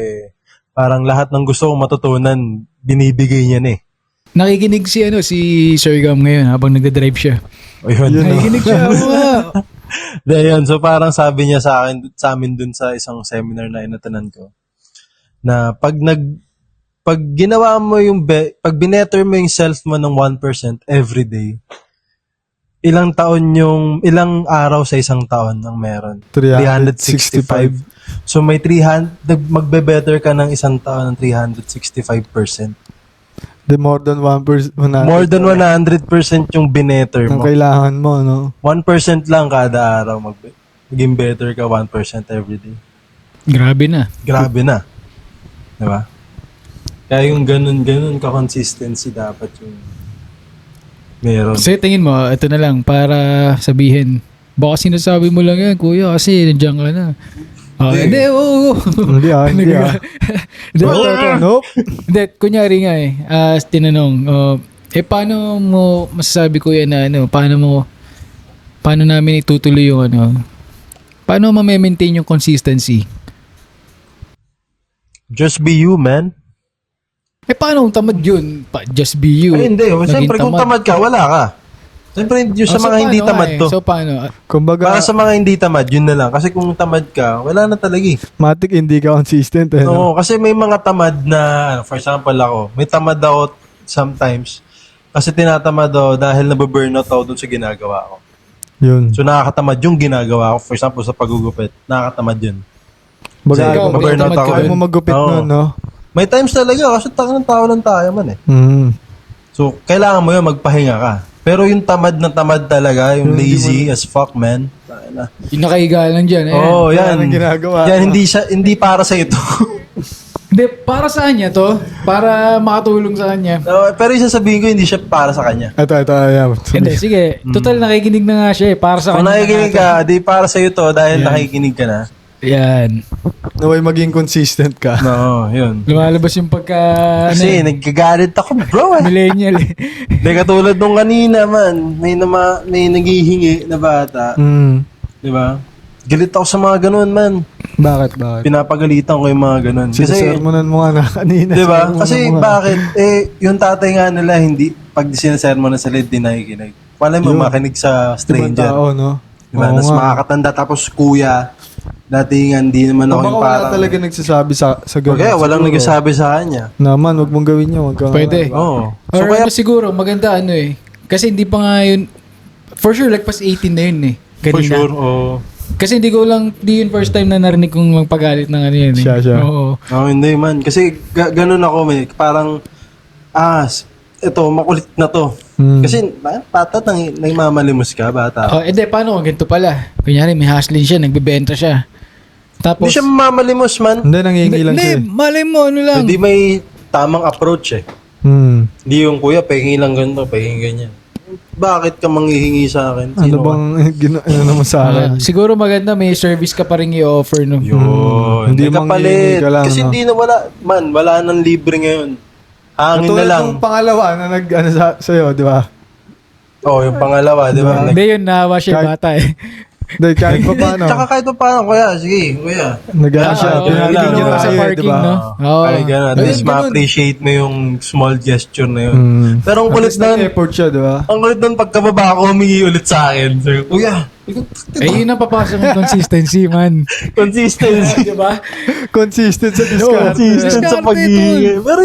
parang lahat ng gusto kong matutunan, binibigay niya na eh. Nakikinig si Sir Gam ngayon habang nagda-drive siya. O yun. Nakikinig siya. Ayun, so parang sabi niya sa amin dun sa isang seminar na inatanan ko, na pag ginawa mo pag binetter mo yung self mo ng 1% every day, ilang araw sa isang taon ang meron? 365. So may magbe-better ka ng isang taon ng 365%. The more than 1%. More than 100% yung binetter Ang mo. kailangan mo, no? 1% lang kada araw maging better ka 1% every day. Grabe na. Grabe na. Diba? Kaya yung ganun ka-consistency dapat yung meron. Kasi tingin mo, ito na lang para sabihin, baka sinasabi mo lang yan, kuya, kasi nandiyan ka na. Hindi, oo. Hindi Hindi, Ito. Nope. Hindi, kunyari nga tinanong, paano mo masasabi kuya na paano namin itutuloy yung paano ma-maintain yung consistency? Just be you, man. Paano kung tamad yun? Just be you. Ay, hindi. Naging Siyempre, kung tamad ka, wala ka. Siyempre, yung sa mga hindi tamad to. So, paano? Kumbaga, Para sa mga hindi tamad, yun na lang. Kasi kung tamad ka, wala na talaga eh. matik hindi ka consistent, eh. No? Oo, kasi may mga tamad na, for example ako, may tamad ako sometimes. Kasi tinatamad ako dahil nababurnout ako dun sa ginagawa ko. Yun. So nakakatamad yung ginagawa ko. For example, sa pagugupit, nakakatamad yun. Baga, Kasi ayaw mo maburnout tamad ka ako rin. ayaw mo magupit Oo. nun, no? May times talaga kasi ng tao lang tayo man eh. Mm. So, kailangan mo yun, magpahinga ka. Pero yung tamad na tamad talaga, yung Yung hindi lazy as fuck, man. Yung nakahiga lang dyan. Oo, wala yan. nang ginagawa. Yan, hindi para sa ito. Hindi, para sa kanya to. Para makatulong sa kanya. No, pero yung sasabihin ko, hindi siya para sa kanya. Ito, ayan. Hindi, sige. Total, nakikinig na nga siya eh. Para sa Kung kanya. nakikinig ka, di para sa ito dahil nakikinig ka na. Yan. Naway maging consistent ka. No, yun. Lumalabas yung pagka... Kasi nagkagalit ako, bro. millennial eh. Hindi katulad nung kanina, man. May naghihingi na bata. Di ba? Galit ako sa mga ganun, man. Bakit? Pinapagalitan ko yung mga ganun. Kasi, Sinasermonan mo nga na kanina. di ba? Sermonan Kasi mo nga. bakit? Yung tatay nga nila, hindi, pag sinasermonan sila, hindi nakikinig. Wala mo Yun. makinig sa Ibang stranger. tao, no? Diba? Oo Tapos nga. makakatanda, tapos kuya. Dati nga, hindi naman ako Baka yung wala parang... talaga nagsasabi sa ganun. Kaya walang Siguro. nagsasabi sa kanya. Naman, wag mong gawin yun. Wag ka, Pwede. Oo. Or So kaya, ano siguro, maganda ano eh. Kasi hindi pa nga yun... For sure, lagpas 18 na yun eh. Kanina. for sure, oo. Kasi hindi yun first time na narinig kong magpagalit ng ano yun eh. Siya. Oo. Oh, hindi man. Kasi ganun ako, may. Parang, ito, makulit na to. Kasi, bata, nangmamalimos ka, bata. Oh, edi, paano kung ganito pala? Kunyari, may hustling siya, nagbebenta siya. Tapos... Hindi siya mamalimos, man. Hindi, nangingi lang siya. Hindi, malay mo, ano lang. Hindi may tamang approach, eh. Hindi yung, kuya, pahingi lang ganito, pahingi ganyan. Bakit ka manghihingi sa akin? Ano Sino ka? bang ano naman sa akin? Siguro maganda may service ka pa rin i-offer, no? Yun. Hindi Hindi manghihingi kapalit. ka lang, Kasi no? hindi na wala nang libre ngayon. Hangin na Katulad lang. ng pangalawa na ano sa'yo, di ba? Oh, yung pangalawa, di ba? Hindi yun, nahawa siya yung bata eh. Dahil kahit pa paano. Tsaka kahit pa paano, kuya, sige, kuya. Nag-ano siya. Oo, Pinarinig lang, niya no? pa sa sa'yo, parking, di ba? no? Oo. Ay, gano'n. At Ayun, least ganun. ma-appreciate mo yung small gesture na yun. Pero ang At kulit least nun, nag-effort siya, di ba? ang kulit nun, pagkababa ko, humingi ulit sa akin. Sabi ko, kuya, Eh, yun ang papasok ng consistency, man. consistency. Diba? Consistent sa discard. Consistent sa Diskarte, paghingi. Pero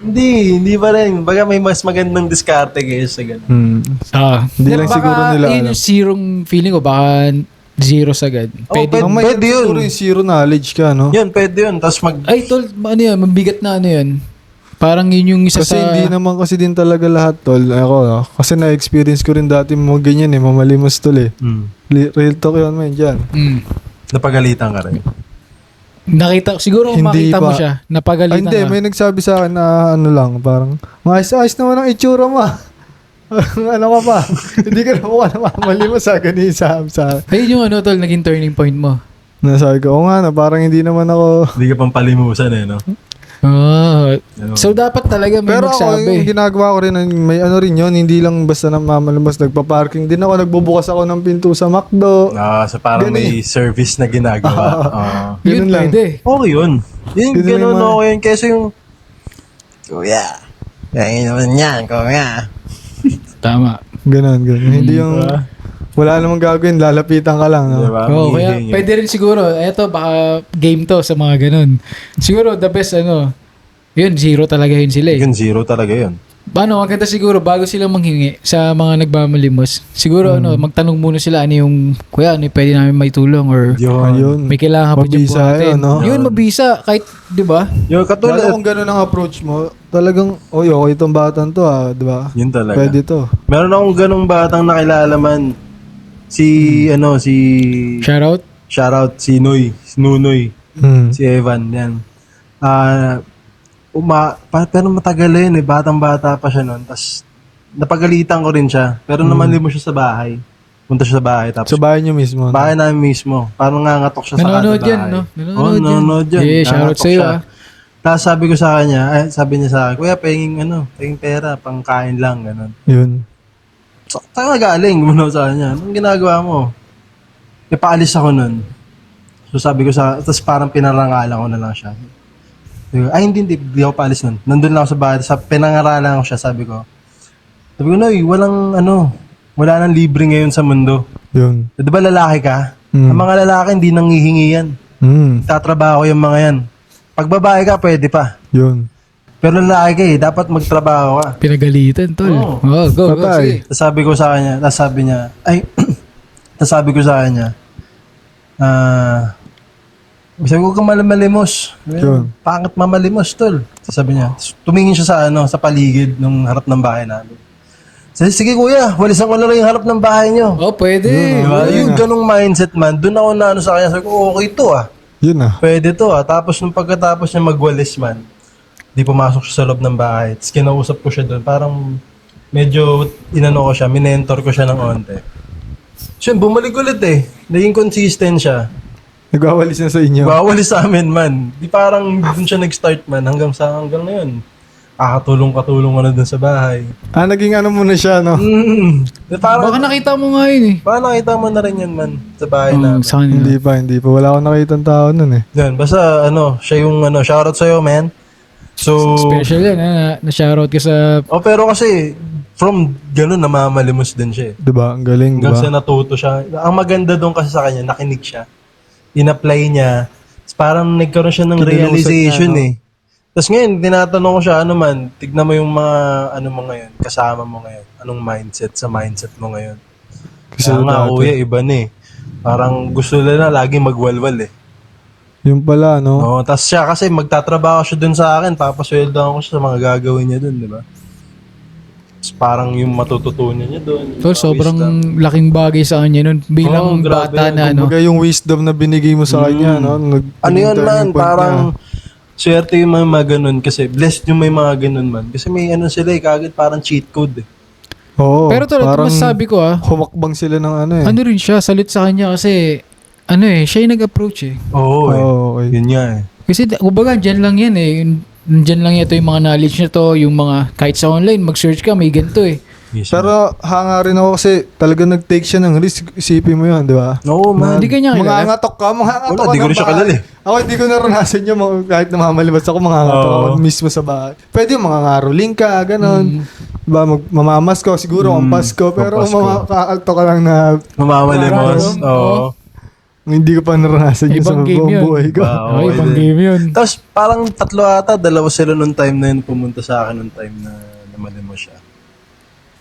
hindi pa rin. Baga may mas magandang diskarte kaysa sa ganun. Hindi lang Baka siguro nila yun alam. yung zerong feeling ko, baka zero sagad. Pwede. pwede. Ang may Pwede yun. siguro yung zero knowledge ka, no? Yun, pwede yun. Tapos Ay, tol, ano yun, mabigat na ano yun. Parang yun yung isa Kasi sa... hindi naman kasi din talaga lahat, tol. Ako, kasi na-experience ko rin dati mga ganyan eh, mamalimos tol eh. Real talk yun, man, dyan. Mm. napagalitan ka rin. Nakita, siguro kung Hindi makita mo pa. siya, napagalitan Hindi, ka. may nagsabi sa akin na ano lang, parang, ayos naman ang itsura mo. Ano ka pa? Hindi ka na mukha na mamalimos sa ganun sa Ayun yung ano, tol, naging turning point mo. Nasabi ko, oo nga na, parang hindi naman ako. Hindi ka pang palimusan eh, no? Oh. Ano? So, dapat talaga may Pero ako, magsabi. yung ginagawa ko rin, may ano rin yun, hindi lang basta na mamalimos, nagpa-parking din ako, nagbubukas ako ng pinto sa McDo. So parang Ganun may service na ginagawa. Yun Ganun lang. pwede. Okay yun. Yun, Ganun ganun yung mga- okay yun. Kesa yung, Kuya, kaya naman yan, kuya. Tama. Ganun. Hindi yung, wala namang gagawin, lalapitan ka lang. No? Diba? Oo, kaya Hihingi. pwede rin siguro, eto baka game to sa mga ganun. Siguro the best ano, yun, zero talaga yun sila eh. Yun, zero talaga yun. Paano, maganda siguro bago sila manghingi sa mga nagmamalimos. Siguro ano, magtanong muna sila ano yung, kuya, ano yung pwede namin maitulong or Ayun. may kailangan pa dyan Mabisa buhatin. yun, no? Yun, mabisa. Kahit, di ba? Yung Lalo katulad, kung ganun ang approach mo, talagang, okay itong batang to di ba? yun talaga. Pwede to. Meron akong ganong batang nakilala man. Si Shoutout. shoutout, si Noy, si Nunoy, si Evan, yan. Pero matagal na yun eh, batang-bata pa siya noon. Tapos, napagalitan ko rin siya. Pero namanli mo siya sa bahay. Punta siya sa bahay. Tapos, Sa bahay niyo mismo. bahay namin mismo. Parang nangangatok siya sa Nanonood bahay. yan, no? Oo, nanonood yan. Yeah, shoutout Nangangatok sa'yo, siya. ah. Tapos sabi ko sa kanya, sabi niya sa akin, kuya, pahinging pera, pangkain lang, gano'n. Yun. So, tayo galing, gumano sa kanya. Anong ginagawa mo? Ipaalis ako nun. So sabi ko tapos parang pinarangalan ko na lang siya. Sabi ko, hindi ako paalis nun. Nandun lang ako sa bahay, pinangaralan ko siya, sabi ko, Noy, wala nang libre ngayon sa mundo. Yun. Di ba lalaki ka? Ang mga lalaki hindi nanghihingi yan. Tatrabaho yung mga yan. Pag babae ka, pwede pa. Yun. Pero lalaki ka dapat magtrabaho ka. Pinagalitan, tol. Oo. Go, Patay. sige. Tapos sabi ko sa kanya, sabi ko, huwag kang malimos. Yun. Pangit mamalimos, tol. Sabi niya, tumingin siya sa paligid ng harap ng bahay namin. Sabi, sige kuya, walisan ko na lang yung harap ng bahay niyo. Oh, pwede. Diba? Yun Yung ganong mindset man, doon ako na sa kanya, sabi ko, okay to Yun Pwede to Tapos nung pagkatapos niya magwalis man, di pumasok siya sa loob ng bahay. Tapos kinausap ko siya doon. Parang medyo ko siya, minentor ko siya ng onte. Siya, bumalik ulit Naging consistent siya. Nagwawalis na sa inyo. Bawal sa amin man. Di parang dun siya nag-start man hanggang ngayon. Katulong ka na dun sa bahay. Naging ano muna siya, no? Di parang, Baka nakita mo nga yun eh. parang nakita mo na rin yan man sa bahay namin. Sa kanila. Hindi pa. Wala akong nakitang tao nun eh. Yan, basta siya yung shoutout sa'yo, man. So, Special yan, na-shoutout ka sa... pero kasi, from ganun, namamalimos din siya eh. Diba? Ang galing, Hanggang diba? sa natuto siya. Ang maganda doon kasi sa kanya, nakinig siya. In-apply niya. Tapos parang nagkaroon siya ng Kinilusot realization niya, no? eh. Tapos ngayon, tinatanong ko siya, tignan mo yung mga, mo ngayon, kasama mo ngayon. Anong mindset sa mindset mo ngayon. Kasi Kaya nga, dati- kuya, iba na eh. Parang gusto nila laging magwalwal eh. Yung pala, no? Oo, tapos siya kasi magtatrabaho siya dun sa akin, papasweldoan ko siya sa mga gagawin niya dun, di ba? Tapos parang yung matututunan niya dun. Tol, sobrang laking bagay sa kanya nun. Bilang grabe bata yan. na Kumbaga yung wisdom na binigay mo sa kanya, no? Ano yun turning man, point parang niya. swerte yung mga ganun kasi blessed yung may mga ganun man. Kasi may sila eh, kagad parang cheat code eh. Oo. Pero tol, ito parang masasabi ko humakbang sila ng ano eh. ano rin siya, salute sa kanya kasi siya yung nag-approach eh. Oo eh. Oo, okay. Yun nga eh. Kasi kumbaga, dyan lang yan eh. Dyan lang ito yung mga knowledge na to, yung mga, kahit sa online, mag-search ka, may ganito eh. Yes, Pero hanga rin ako kasi talaga nag-take siya ng risk. Isipin mo yun, di ba? Oo man. Hindi ka niya kilala. Mangangatok ka, mangangatok Wala, ka di ko ng rin siya bahay. kilala eh. Ako hindi ko naranasan yun, kahit namamalibas ako, mangangatok Oo. ako mismo sa bahay. Pwede yung mangangaroling ka, ganon. Diba, mamamas ko, siguro ang Pasko, pero Pasko. makakato ka lang na Mamamalimos. Oo. hindi ko pa naranasan yun sa Ibang game buong yun. buhay ko. Wow. Ay, ibang game yun. Tapos parang 3 ata, 2 sila nung time na yun pumunta sa akin nung time na namalimos siya.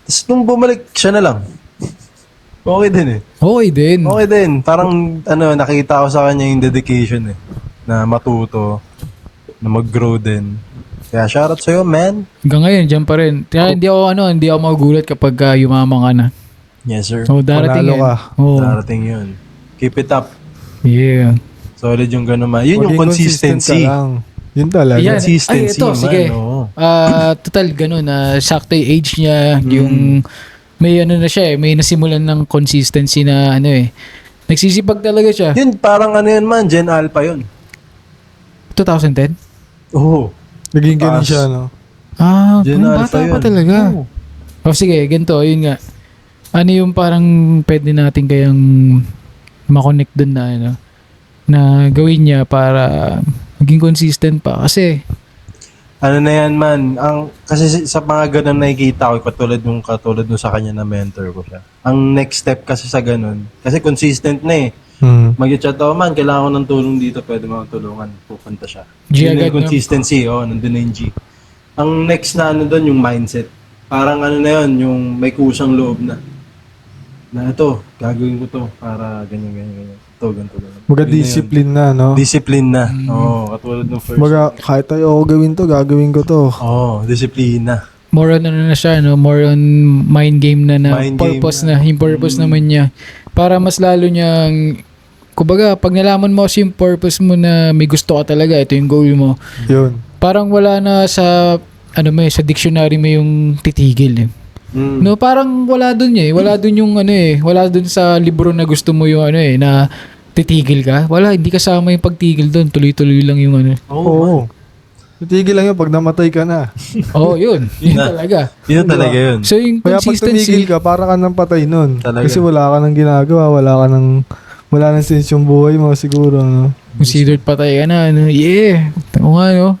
Tapos nung bumalik, siya na lang. Okay din eh. Okay din. Okay din. Parang nakita ko sa kanya yung dedication eh. Na matuto. Na mag-grow din. Kaya shoutout sa'yo, man. Hanggang ngayon, dyan pa rin. Kaya hindi ako magugulat kapag yumaman ka na. Yes, sir. So, darating Panalo yan. ka. Oo. Darating yun. Keep it up. Yeah. Solid yung gano'n man. Yun yung Maging consistent consistency. ka lang. Yun talaga. Yan. Consistency, Ay, ito, man. sige. Oo. Total, ganun. Sakto yung age niya. Yung, may na siya eh. May nasimulan ng consistency na nagsisipag talaga siya. Yun, parang yun man. Gen Alpha yun. 2010? Oo. Naging ganun Taas. siya, no? Gen Kung Alpha bata yun. pa talaga. Oo. Sige, ganito, yun nga. Ano yung parang pwede natin kayang makonect dun na na gawin niya para maging consistent pa. Kasi, Ano na yan man, kasi sa mga ganun nakikita ko, katulad nung sa kanya na mentor ko siya. Ang next step kasi sa ganun, kasi consistent na eh. Mag-chat ako, man, kailangan ko ng tulong dito, pwede mo akong tulungan, pupunta siya. G Yun agad, yung consistency, nandun na yung G. Ang next na doon, yung mindset. Parang na yun, yung may kusang loob na. Na ito, gagawin ko to para ganyan. Ito, ganito. Baga Yun na yun. discipline na, no? Discipline na. Oo, katulad ng first. Baga, kahit ayoko gawin to, gagawin ko to. Disiplina. more on na siya, more on mind game na Mind game purpose na. na. Yung purpose naman niya. Para mas lalo niyang, kumbaga, pag nalaman mo kasi yung purpose mo na may gusto ka talaga, ito yung goal mo. Yun. Parang wala na sa, sa dictionary mo yung titigil eh. No, parang wala dun eh. Wala dun yung wala dun sa libro na gusto mo yung na titigil ka. Wala, hindi kasama yung pagtigil dun. Tuloy-tuloy lang yung Oo. Titigil lang yun pag namatay ka na. Oo, yun. Yun na. talaga. Yun talaga yun. So yung Kaya pag tumigil consistency, ka, para ka nang patay nun. Talaga. Kasi wala ka nang ginagawa, wala nang sense yung buhay mo siguro, no? considered patay ka na. Yeah. Oo nga, no?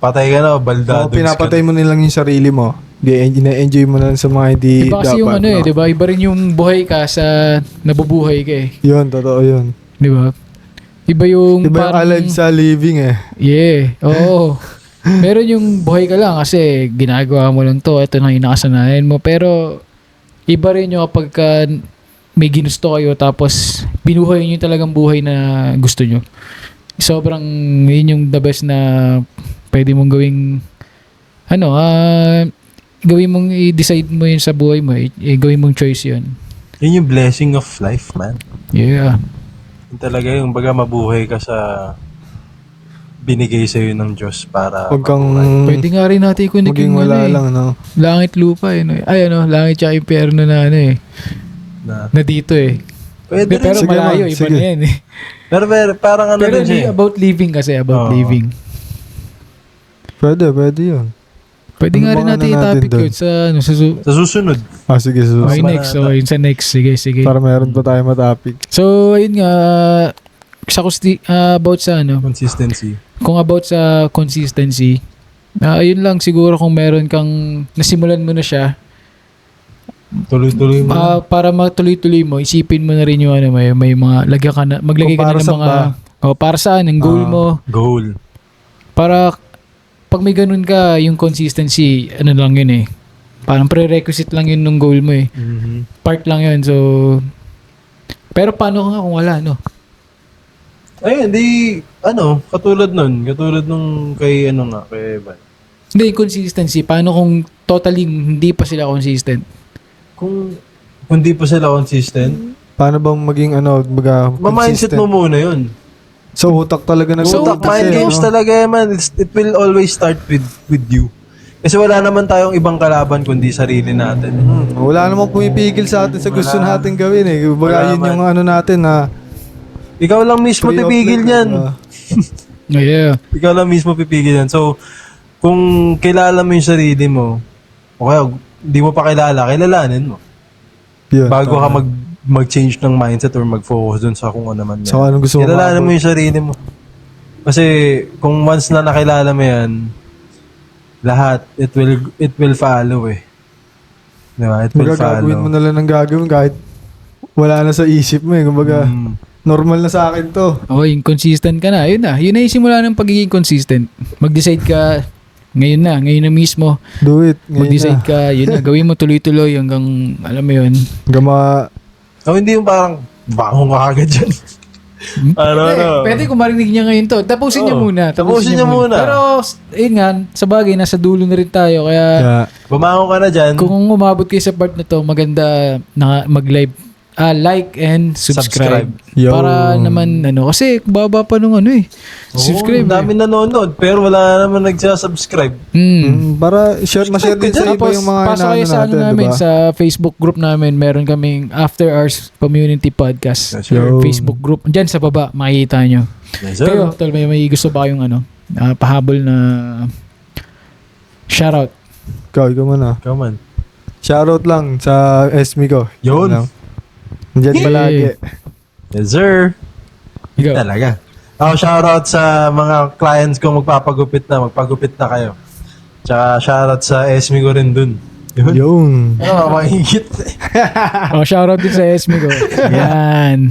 Patay ka na, baldado. So, pinapatay mo nilang yung sarili mo. Enjoy mo na lang sa mga hindi Iba kasi dapat. yung no? di ba? Iba rin yung buhay ka sa nabubuhay ka eh. Yun, totoo yun. Di ba? Iba yung Iba yung alive sa living eh. Yeah. Oo. Meron yung buhay ka lang kasi ginagawa mo lang to. Ito na yung nakasanayan mo. Pero iba rin yung kapag may ginusto kayo tapos binuhay nyo talagang buhay na gusto nyo. Sobrang yun yung the best na pwede mong gawing gawin mong i-decide mo yun sa buhay mo. Gawin mong choice yun. Yun yung blessing of life, man. Yeah. Yun talaga yung baga mabuhay ka sa binigay sa'yo ng Diyos para Huwag kang Pwede nga rin natin kung maging wala lang, no? Langit lupa eh. No? Ay langit tsaka impyerno na na na dito eh. Pwede rin. Pero Sige, malayo, man. iba Sige. na yan eh. Pero parang ano Pero din siya. eh. about living kasi, about Oo. living. Pwede yun. Pwede Ano nga rin bang natin ano natin i-topic doon? yun sa, ano, Sa susunod. Sige, so, okay, Mas next. manata. So, yun sa next. Sige. para meron pa tayo matapik. So, ayun nga, about sa ano, Consistency. kung about sa consistency, ayun lang siguro kung meron kang nasimulan mo na siya, Tuloy-tuloy mo. lang. para matuloy-tuloy mo, isipin mo na rin yung ano, may mga lagyan ka na, maglagay Kung ka na para ng saan mga para saan ang goal mo, Goal. para pag may ganun ka, yung consistency, ano lang yun eh. Parang prerequisite lang yun ng goal mo eh. Part lang yun. So, pero paano nga kung wala, no? Ayun, katulad nun. Katulad nung kay Evan. Hindi, yung consistency. Paano kung totally hindi pa sila consistent? Kung di pa sila consistent, Paano bang maging ma-mindset mo muna yun. Sa utak talaga Sa Utak, utak mind eh, games no? talaga man. It will always start with you. Kasi wala naman tayong ibang kalaban kundi sarili natin. Wala namang pumipigil sa atin sa gusto Wala. natin gawin eh. Kumbaga Wala yun man. yung ano natin na Ikaw lang mismo free pipigil outlet, niyan. Yeah. Ikaw lang mismo pipigil yan. So, kung kilala mo yung sarili mo, o kaya di mo pa kilalanin mo. Yun, Bago ka tama. mag-change ng mindset or mag-focus dun sa kung ano man yan. Sa anong gusto mo Kilalanin mo maabot. yung sarili mo. Kasi kung once na nakilala mo yan, lahat, it will follow eh. Diba? It will Gagawin mo follow. na lang ng gagawin kahit wala na sa isip mo eh. Kumbaga, normal na sa akin to. Okay, consistent ka na. Ayun na. Yun na yung simula ng pagiging consistent. Mag-decide ka ngayon na mismo. Do it. Ngayon Mag-decide na. ka, yun na, gawin mo tuloy-tuloy hanggang, alam mo yun. Gama, Oh, hindi yung parang, bangon ka agad dyan. Pwede kung marinig niya ngayon to. Tapusin niya Oo. muna. Tapusin niya muna. Pero, ayun nga, sa bagay, nasa dulo na rin tayo. Kaya, yeah. Bumangon ka na dyan. kung umabot kayo sa part na to, maganda na mag-live. Like and subscribe. Yo. Para naman, kasi baba pa nung subscribe. Ang dami nanonood, pero wala naman nagsasubscribe. Para ma-share din sa iba Tapos, yung mga pasok kayo inaano sa ano natin, namin, diba? sa Facebook group namin, meron kaming After Hours Community Podcast. Yes, sir. Yo. Facebook group. Diyan sa baba, makikita nyo. Yes, sir. Kayo, tol, may gusto ba kayong pahabol na shoutout? Ikaw muna. Come on. Shoutout lang sa SME ko. Yun. lang. Diyan Yay. palagi. Yes, sir. Ikaw. Talaga. Ako, shoutout sa mga clients ko magpagupit na kayo. Tsaka shoutout sa SME ko rin dun. Yun. Yung. Ano, mahigit. Shoutout din sa SME ko. Yan.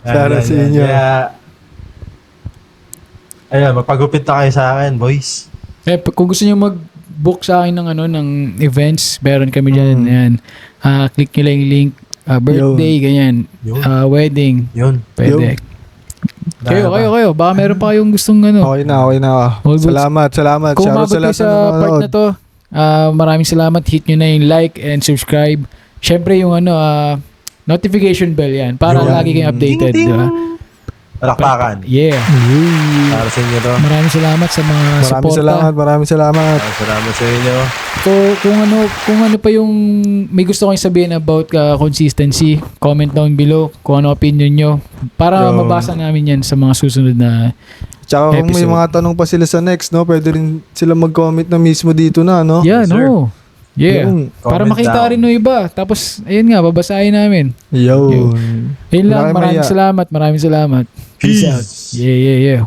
Shoutout sa inyo. Ayan, magpagupit na kayo sa akin, boys. Kung gusto niyo mag-book sa akin ng events, meron kami dyan. Yan. Click nyo lang yung link. Birthday, ganyan. Yun. Wedding. Yun. Pwede. Kayo. Baka meron pa kayong gustong Okay na. All goods. Salamat. Kung Shoutout umabot kayo lahat sa ng part nanonood. na to, maraming salamat. Hit nyo na yung like and subscribe. Syempre yung notification bell yan. Para Yun. lagi kayong updated. Ding, ding. Diba? Palakpakan. Yeah. Para sa inyo to. Maraming salamat sa mga suporta. Maraming salamat. Salamat sa inyo. Kung ano pa yung may gusto kong sabihin about consistency, comment down below kung ano opinion nyo para Yo. mabasa namin yan sa mga susunod na Tsaka kung may episode. mga tanong pa sila sa next, no, pwede rin sila mag-comment na mismo dito na, no? yeah, Yes, sir. no. Yeah. Yung- Para Comment makita down. rin ng iba. Tapos, ayun nga, babasahin namin. Yo. Ayun lang, Wala kayong maraming maya. salamat. Maraming salamat. Peace Peace. out. Yeah.